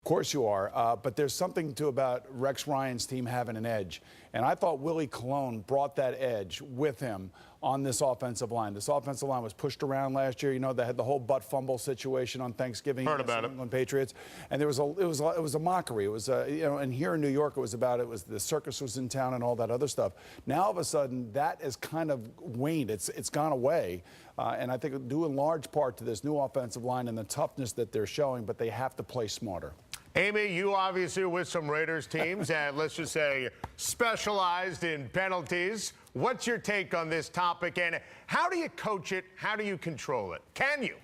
course you are, but there's something about Rex Ryan's team having an edge. And I thought Willie Colon brought that edge with him on this offensive line. This offensive line was pushed around last year. You know, they had the whole butt fumble situation on Thanksgiving. Heard about it. New England Patriots, and it was a mockery. It was and here in New York, it was the circus was in town and all that other stuff. Now all of a sudden, that has kind of waned. It's gone away, and I think due in large part to this new offensive line and the toughness that they're showing. But they have to play smarter. Amy, you obviously with some Raiders teams and let's just say specialized in penalties. What's your take on this topic, and how do you coach it? How do you control it? Can you?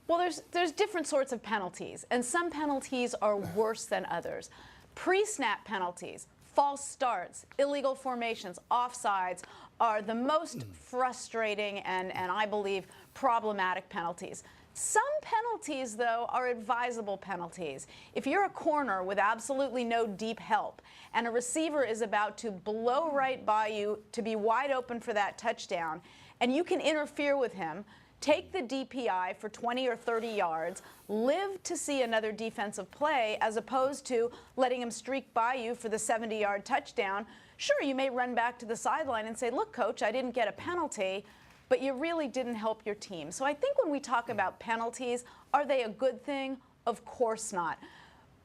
Well, there's different sorts of penalties, and some penalties are worse than others. Pre-snap penalties, false starts, illegal formations, offsides are the most frustrating and I believe problematic penalties. Some penalties, though, are advisable penalties. If you're a corner with absolutely no deep help and a receiver is about to blow right by you to be wide open for that touchdown, and you can interfere with him, take the DPI for 20 or 30 yards, live to see another defensive play as opposed to letting him streak by you for the 70-yard touchdown, sure, you may run back to the sideline and say, look, coach, I didn't get a penalty, but you really didn't help your team. So I think when we talk about penalties, are they a good thing? Of course not.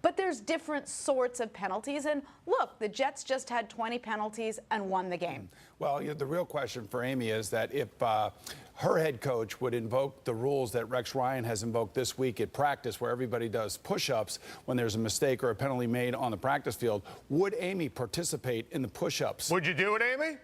But there's different sorts of penalties. And look, the Jets just had 20 penalties and won the game. Well, the real question for Amy is that if her head coach would invoke the rules that Rex Ryan has invoked this week at practice, where everybody does push-ups when there's a mistake or a penalty made on the practice field, would Amy participate in the push-ups? Would you do it, Amy?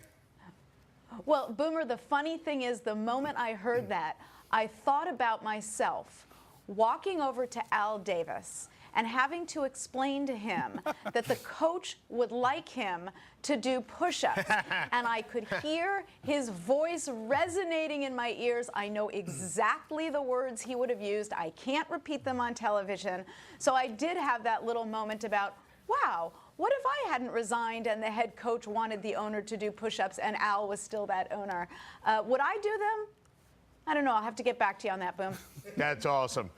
Well, Boomer, the funny thing is, the moment I heard that, I thought about myself walking over to Al Davis and having to explain to him that the coach would like him to do push-ups. And I could hear his voice resonating in my ears. I know exactly the words he would have used. I can't repeat them on television. So I did have that little moment about, wow, what if I hadn't resigned and the head coach wanted the owner to do push-ups and Al was still that owner? Would I do them? I don't know. I'll have to get back to you on that, Boom. That's awesome.